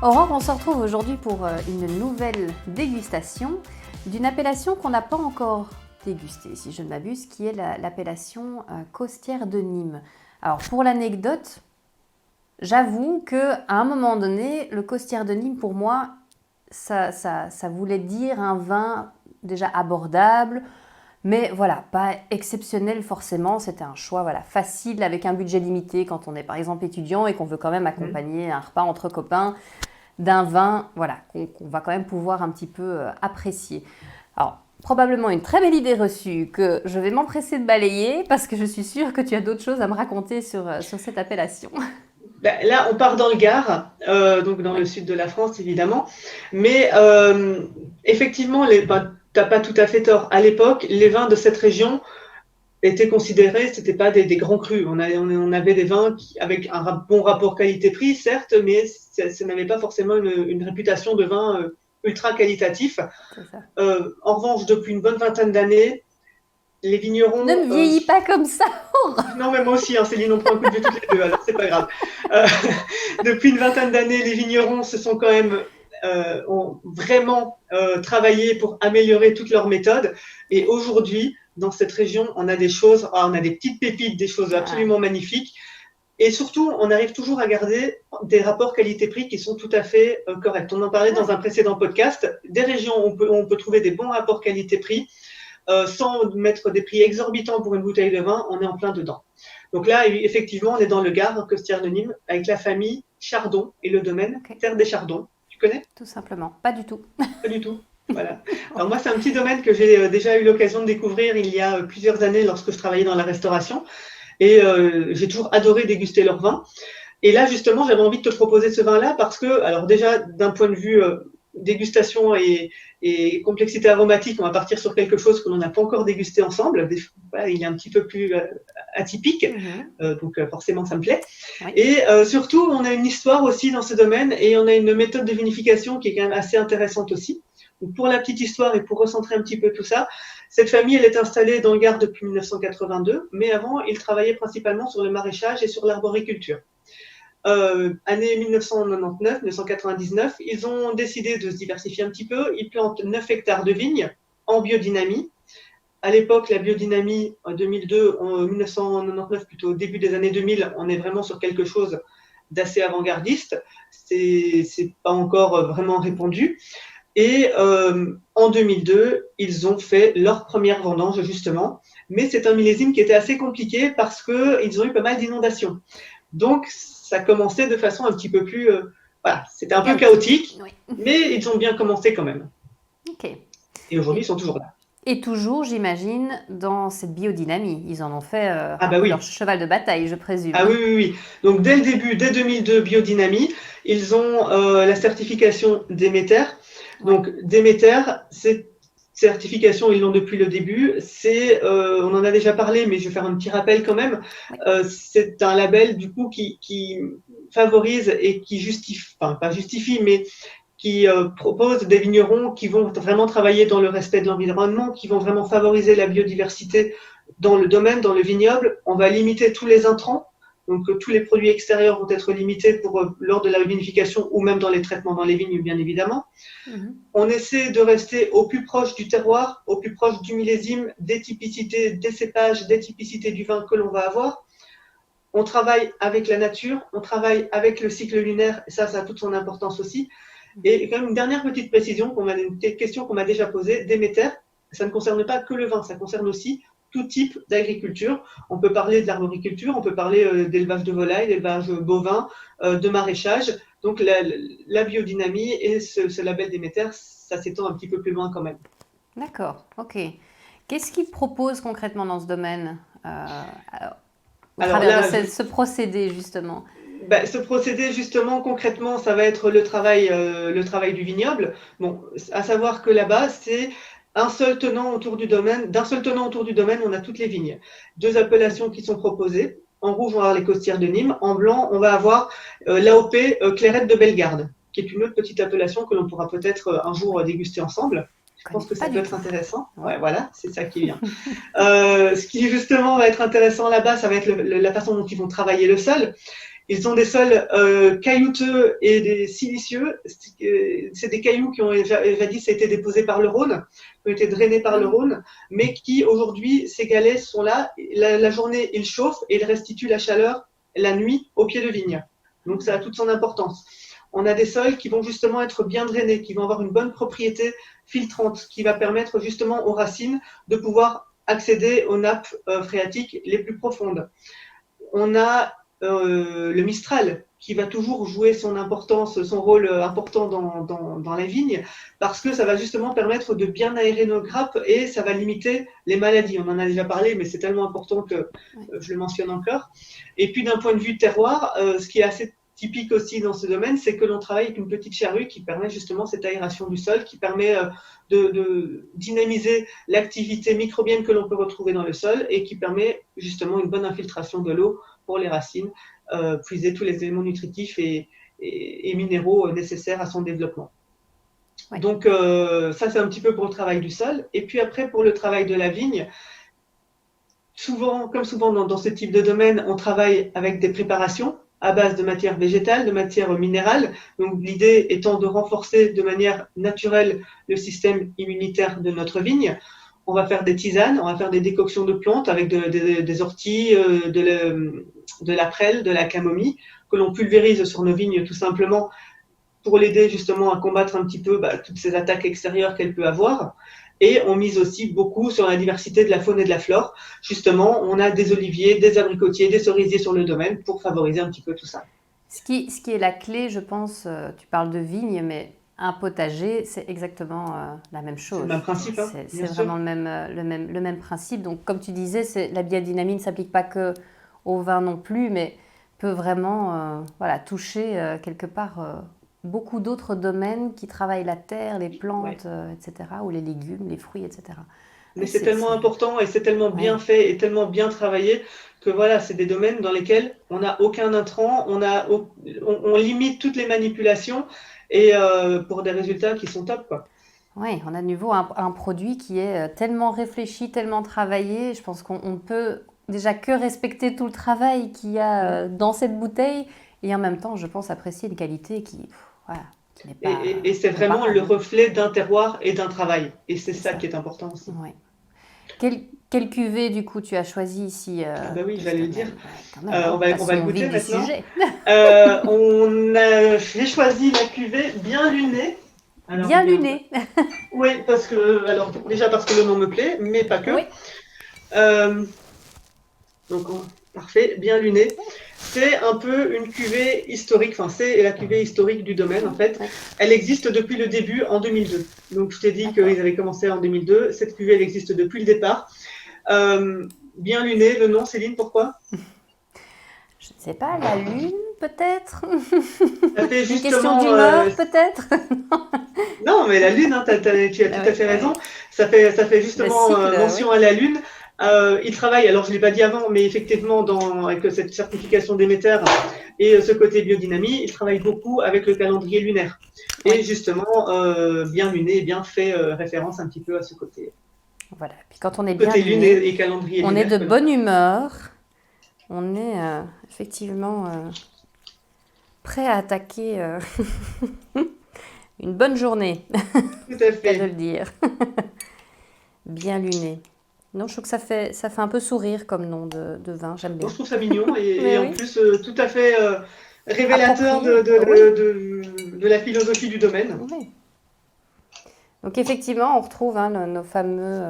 Aurore, on se retrouve aujourd'hui pour une nouvelle dégustation d'une appellation qu'on n'a pas encore dégustée, si je ne m'abuse, qui est l'appellation Costière de Nîmes. Alors, pour l'anecdote, j'avoue qu'à un moment donné, le Costière de Nîmes, pour moi, ça voulait dire un vin déjà abordable, mais voilà, pas exceptionnel forcément. C'était un choix facile avec un budget limité quand on est par exemple étudiant et qu'on veut quand même accompagner un repas entre copains d'un vin qu'on va quand même pouvoir un petit peu apprécier. Alors, probablement une très belle idée reçue que je vais m'empresser de balayer parce que je suis sûre que tu as d'autres choses à me raconter sur cette appellation. Là, on part dans le Gard, donc dans le sud de la France, évidemment. Mais effectivement, tu n'as pas tout à fait tort. À l'époque, les vins de cette région étaient considérés, c'était pas des grands crus. On avait des vins avec un bon rapport qualité-prix, certes, mais ça n'avait pas forcément une réputation de vin ultra qualitatif. En revanche, depuis une bonne vingtaine d'années, les vignerons... Ne me vieillis pas comme ça. Non, mais moi aussi, hein, Céline, on prend un coup de vieux toutes les deux, alors c'est pas grave. Depuis une vingtaine d'années, les vignerons se sont quand même ont vraiment travaillé pour améliorer toutes leurs méthodes. Et aujourd'hui, dans cette région, on a des choses, on a des petites pépites, des choses absolument magnifiques. Et surtout, on arrive toujours à garder des rapports qualité-prix qui sont tout à fait corrects. On en parlait dans un précédent podcast. Des régions où on peut trouver des bons rapports qualité-prix. Sans mettre des prix exorbitants pour une bouteille de vin, on est en plein dedans. Donc là, effectivement, on est dans le Gard, Costière de Nîmes, avec la famille Chardon et le domaine Terre des Chardons. Tu connais ? Tout simplement. Pas du tout. Pas du tout. Voilà. Alors moi, c'est un petit domaine que j'ai déjà eu l'occasion de découvrir il y a plusieurs années lorsque je travaillais dans la restauration. Et j'ai toujours adoré déguster leur vin. Et là, justement, j'avais envie de te proposer ce vin-là parce que, alors déjà, d'un point de vue dégustation et complexité aromatique, on va partir sur quelque chose que l'on n'a pas encore dégusté ensemble. Il est un petit peu plus atypique, donc forcément ça me plaît. Oui. Et surtout, on a une histoire aussi dans ce domaine et on a une méthode de vinification qui est quand même assez intéressante aussi. Donc, pour la petite histoire et pour recentrer un petit peu tout ça, cette famille, elle est installée dans le Gard depuis 1982, mais avant, ils travaillaient principalement sur le maraîchage et sur l'arboriculture. Année 1999, ils ont décidé de se diversifier un petit peu. Ils plantent 9 hectares de vignes en biodynamie. À l'époque, la biodynamie, en 2002, en 1999, plutôt au début des années 2000, on est vraiment sur quelque chose d'assez avant-gardiste. C'est pas encore vraiment répandu. Et en 2002, ils ont fait leur première vendange, justement. Mais c'est un millésime qui était assez compliqué parce qu'ils ont eu pas mal d'inondations. Donc, ça commençait de façon un petit peu plus... c'était un peu chaotique, oui. Mais ils ont bien commencé quand même. Okay. Et aujourd'hui, ils sont toujours là. Et toujours, j'imagine, dans cette biodynamie. Ils en ont fait oui. leur cheval de bataille, je présume. Ah oui. Donc, dès le début, dès 2002, biodynamie, ils ont la certification Déméter. Donc, Déméter, cette certification, ils l'ont depuis le début. On en a déjà parlé, mais je vais faire un petit rappel quand même. Oui. C'est un label, du coup, qui favorise et qui justifie, enfin, pas justifie, mais qui propose des vignerons qui vont vraiment travailler dans le respect de l'environnement, qui vont vraiment favoriser la biodiversité dans le domaine, dans le vignoble. On va limiter tous les intrants. Donc, tous les produits extérieurs vont être limités lors de la vinification ou même dans les traitements dans les vignes, bien évidemment. On essaie de rester au plus proche du terroir, au plus proche du millésime, des typicités, des cépages, des typicités du vin que l'on va avoir. On travaille avec la nature, on travaille avec le cycle lunaire, et ça a toute son importance aussi. Et quand même une dernière petite précision, une question qu'on m'a déjà posée, Déméter, ça ne concerne pas que le vin, ça concerne aussi tout type d'agriculture. On peut parler de l'arboriculture, on peut parler d'élevage de volailles, d'élevage bovin, de maraîchage. Donc la biodynamie et ce label Déméter, ça s'étend un petit peu plus loin quand même. D'accord, ok. Qu'est-ce qu'ils proposent concrètement dans ce domaine au travers de ce procédé justement? Ce procédé, justement, concrètement, ça va être le travail du vignoble. Bon, à savoir que là-bas, c'est d'un seul tenant autour du domaine, on a toutes les vignes. 2 appellations qui sont proposées. En rouge, on va avoir les Costières de Nîmes. En blanc, on va avoir l'AOP Clairette de Bellegarde, qui est une autre petite appellation que l'on pourra peut-être un jour déguster ensemble. Je pense que ça peut être intéressant. Ouais, voilà, c'est ça qui vient. Ce qui justement va être intéressant là-bas, ça va être la façon dont ils vont travailler le sol. Ils ont des sols caillouteux et des silicieux. C'est des cailloux qui ont jadis été déposés par le Rhône, qui ont été drainés par le Rhône, mais qui aujourd'hui, ces galets sont là. La journée, ils chauffent et ils restituent la chaleur la nuit au pied de vigne. Donc ça a toute son importance. On a des sols qui vont justement être bien drainés, qui vont avoir une bonne propriété filtrante, qui va permettre justement aux racines de pouvoir accéder aux nappes phréatiques les plus profondes. On a le Mistral qui va toujours jouer son importance, son rôle important dans la vigne, parce que ça va justement permettre de bien aérer nos grappes et ça va limiter les maladies. On en a déjà parlé, mais c'est tellement important que je le mentionne encore. Et puis d'un point de vue terroir, ce qui est assez typique aussi dans ce domaine, c'est que l'on travaille avec une petite charrue qui permet justement cette aération du sol, qui permet de dynamiser l'activité microbienne que l'on peut retrouver dans le sol et qui permet justement une bonne infiltration de l'eau pour les racines, puiser tous les éléments nutritifs et minéraux nécessaires à son développement. Ouais. Donc ça c'est un petit peu pour le travail du sol. Et puis après pour le travail de la vigne, comme souvent dans ce type de domaine, on travaille avec des préparations à base de matière végétale, de matière minérale. Donc l'idée étant de renforcer de manière naturelle le système immunitaire de notre vigne. On va faire des tisanes, on va faire des décoctions de plantes avec des orties, de la prêle, de la camomille, que l'on pulvérise sur nos vignes tout simplement pour l'aider justement à combattre un petit peu toutes ces attaques extérieures qu'elle peut avoir. Et on mise aussi beaucoup sur la diversité de la faune et de la flore. Justement, on a des oliviers, des abricotiers, des cerisiers sur le domaine pour favoriser un petit peu tout ça. Ce qui est la clé, je pense, tu parles de vigne, mais un potager, c'est exactement la même chose. C'est le même principe. Hein, c'est vraiment le même principe. Donc, comme tu disais, la biodynamie ne s'applique pas que au vin non plus, mais peut vraiment toucher quelque part beaucoup d'autres domaines qui travaillent la terre, les plantes, etc., ou les légumes, les fruits, etc. Mais c'est tellement important et c'est tellement bien fait et tellement bien travaillé que voilà, c'est des domaines dans lesquels on n'a aucun intrant, on limite toutes les manipulations et pour des résultats qui sont top, quoi. Oui, on a de nouveau un produit qui est tellement réfléchi, tellement travaillé. Je pense qu'on ne peut déjà que respecter tout le travail qu'il y a dans cette bouteille et en même temps, je pense, apprécier une qualité qui n'est pas... Et c'est vraiment le reflet d'un terroir et d'un travail. Et c'est ça qui est important aussi. Ouais. Quelle cuvée, du coup, tu as choisi ici oui, j'allais le dire. On va le goûter maintenant. J'ai choisi la cuvée bien lunée. Alors, bien lunée. Oui, déjà parce que le nom me plaît, mais pas que. Oui. Donc, parfait, bien lunée. C'est un peu une cuvée historique, c'est la cuvée historique du domaine en fait. Elle existe depuis le début en 2002. Donc je t'ai dit qu'ils avaient commencé en 2002. Cette cuvée, elle existe depuis le départ. Bien lunée, le nom, Céline, pourquoi ? Je ne sais pas, la lune peut-être. Ça fait une question d'humeur peut-être. Non, mais la lune, tu as tout à fait raison. Ça fait justement mention à la lune. Il travaille, alors je ne l'ai pas dit avant, mais effectivement, avec cette certification Déméter et ce côté biodynamie, il travaille beaucoup avec le calendrier lunaire. Et justement, bien luné, bien fait référence un petit peu à ce côté. Voilà, puis quand on est bien luné et calendrier on lunaire, est de bonne humeur, on est effectivement prêt à attaquer une bonne journée. Tout à fait. Je de le dire. Bien luné. Non, je trouve que ça fait un peu sourire comme nom de vin, j'aime bien. Moi, je trouve ça mignon et en plus tout à fait révélateur de la philosophie du domaine. Oui. Donc effectivement, on retrouve nos fameux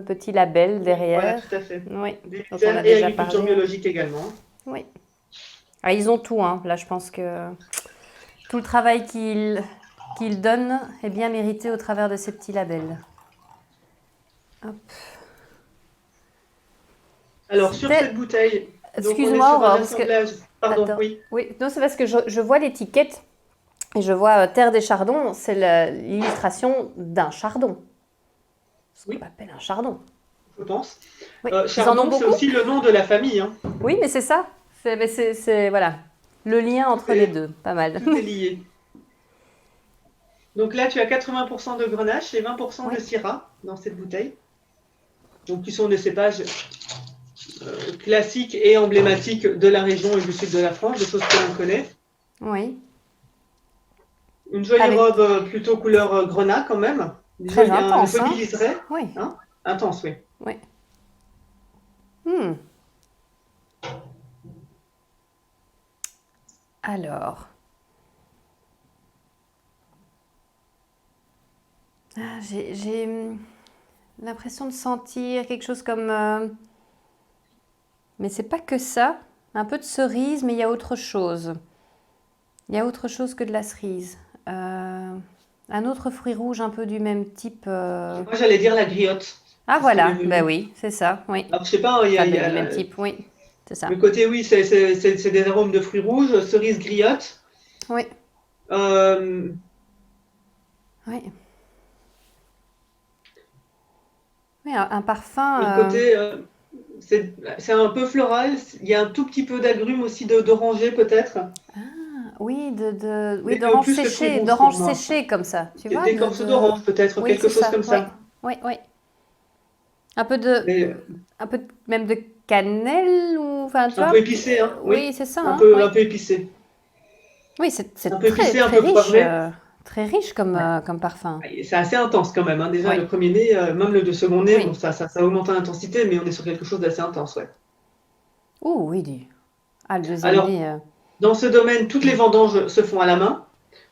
petits labels derrière. Voilà, tout à fait. Oui. Et agriculture biologique également. Oui. Ah, ils ont tout, hein. Là, je pense que tout le travail qu'ils donnent est bien mérité au travers de ces petits labels. Hop. Alors, sur cette bouteille, excuse-moi, Aurore, parce que... Pardon, attends. oui. Oui, non, c'est parce que je vois l'étiquette et je vois Terre des Chardons, c'est l'illustration d'un chardon. Ce qu'on appelle un chardon. Je pense. Oui. Chardon, c'est aussi le nom de la famille. Hein. Oui, mais c'est ça. C'est voilà, le lien entre les deux. Pas mal. Tout est lié. Donc là, tu as 80% de grenache et 20% de syrah dans cette bouteille. Donc, qui sont des cépages classiques et emblématiques de la région et du sud de la France, des choses que l'on connaît. Oui. Une jolie Avec robe plutôt couleur grenat quand même. très Un intense, joli hein? liseré. Oui, Hein, intense, oui. oui. Hmm. Alors, j'ai l'impression de sentir quelque chose comme... mais c'est pas que ça. Un peu de cerise, mais il y a autre chose. Il y a autre chose que de la cerise. Un autre fruit rouge un peu du même type. Moi, j'allais dire la griotte. Ah C'est ce qui m'est voilà, ben venu. oui, c'est ça, oui. Alors, je sais pas, Enfin, du même type, oui, c'est ça. le côté, oui, c'est des arômes de fruits rouges, cerise, griotte. Oui, Euh, oui. Oui, un le parfum. côté, c'est un peu floral. Il y a un tout petit peu d'agrumes aussi, d'oranger peut-être. Oui, oui, Mais plus que fruits rouges pour d'orange moi. séchée comme ça, tu vois, D'écorce d'orange peut-être, Oui, quelque c'est chose ça, comme oui, ça. oui, oui. Un peu de, Mais même de cannelle ou, enfin, tu un vois, peu épicé, hein, oui, oui. c'est ça, hein, oui. Un peu épicé. Oui, Un c'est peu épicé, un très peu riche, poivré. comme, Ouais. comme parfum. C'est assez intense quand même, hein. Déjà, Oui, le premier nez, même le second nez, bon, oui. ça augmente en intensité, mais on est sur quelque chose d'assez intense, ouais. Oh oui, le deuxième Alors, nez. dans ce domaine, toutes les vendanges se font à la main,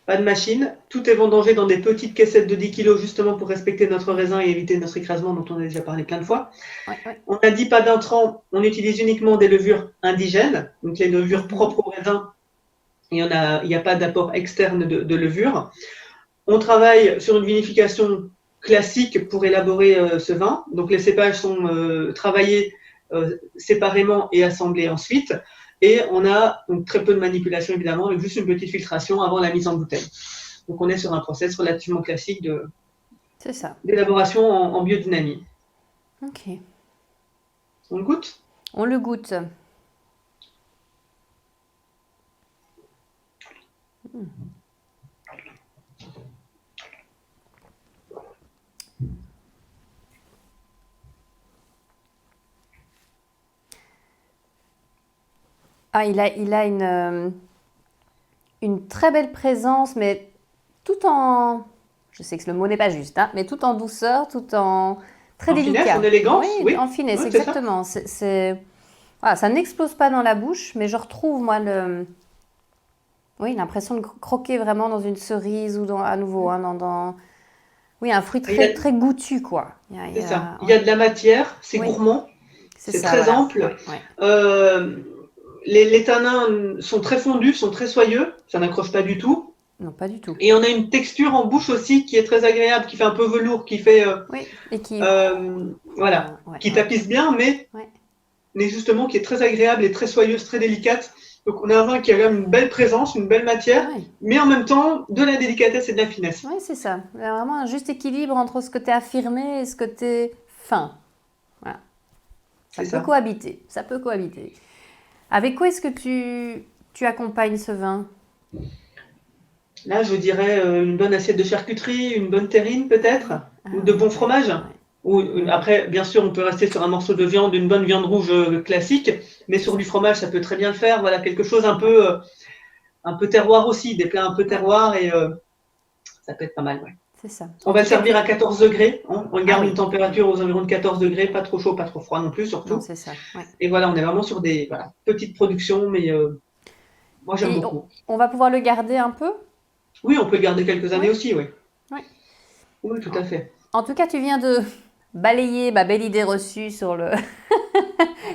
pas de machine. Tout est vendangé dans des petites caissettes de 10 kilos, justement pour respecter notre raisin et éviter notre écrasement, dont on a déjà parlé plein de fois. Oui, oui. On a dit pas d'intrants, on utilise uniquement des levures indigènes, donc les levures Mhm. propres au raisin. Il n'y a pas d'apport externe de levure. On travaille sur une vinification classique pour élaborer ce vin. Donc les cépages sont travaillés séparément et assemblés ensuite. Et on a donc très peu de manipulation évidemment, avec juste une petite filtration avant la mise en bouteille. Donc on est sur un process relativement classique C'est ça. d'élaboration en biodynamie. Ok. On le goûte? On le goûte. Ah, il a une très belle présence, mais tout en... Je sais que le mot n'est pas juste, hein, mais tout en douceur, tout en... Très En finesse, en délicat. Oui, élégance, oui. en finesse, Oui, c'est ça. exactement. Voilà, ça n'explose pas dans la bouche, mais je retrouve, moi, oui, l'impression de croquer vraiment dans une cerise ou à nouveau, hein, oui, un fruit Il y a, très goûtu, quoi. c'est ça. Il y Ouais. a de la matière, c'est Oui, gourmand, c'est c'est ça, très voilà. Oui, ample. oui. Euh, les tanins sont très fondus, sont très soyeux, ça n'accroche pas du tout. Non, pas du tout. Et on a une texture en bouche aussi qui est très agréable, qui fait un peu velours, qui fait Oui, et qui... voilà, ouais, qui ouais, tapisse bien, ouais. mais justement qui est très agréable et très soyeuse, très délicate. Donc on a un vin qui a quand même une belle présence, une belle matière, Ouais. mais en même temps de la délicatesse et de la finesse. Oui, c'est ça. Il y a vraiment un juste équilibre entre ce côté affirmé et ce côté fin. Voilà. Ça C'est peut ça. cohabiter. Ça peut cohabiter. Avec quoi est-ce que tu accompagnes ce vin? Là, je dirais une bonne assiette de charcuterie, une bonne terrine peut-être, Oui. Ah ou de oui, bon oui, fromage. oui. Ou Mhm. après, bien sûr, on peut rester sur un morceau de viande, une bonne viande rouge classique, mais C'est sur ça. du fromage, ça peut très bien le faire. Voilà, quelque chose Ouais. un peu terroir aussi, des plats un peu Ouais, terroir et ça peut être pas mal. Ouais. c'est ça. On En va tout le cas, servir à 14 degrés. Hein. On ah garde une oui. température aux environs de 14 degrés, pas trop chaud, pas trop froid non plus, Non, surtout. c'est ça. Ouais. Et voilà, on est vraiment sur des petites productions, mais moi j'aime Et beaucoup. on va pouvoir le garder un peu? Oui, on peut le garder quelques Oui. années aussi, oui. Oui. Oui, tout En, à fait. en tout cas, tu viens de balayer ma belle idée reçue sur le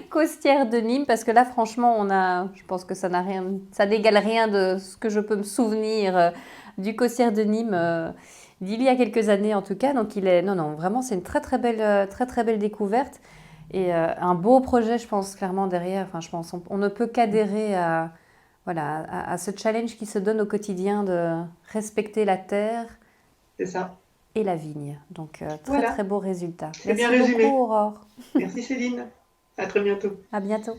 costière de Nîmes, parce que là, franchement, je pense que ça n'a rien, ça n'égale rien de ce que je peux me souvenir du costière de Nîmes d'il y a quelques années, en tout cas. Donc, non, non, vraiment, c'est une très, très belle découverte et un beau projet, je pense, clairement derrière. Enfin, je pense, on ne peut qu'adhérer voilà, à ce challenge qui se donne au quotidien de respecter la terre C'est ça. et la vigne. Donc, très, Voilà, très beau résultat. c'est bien Merci beaucoup, résumé. Aurore. Merci Céline. À très bientôt. À bientôt.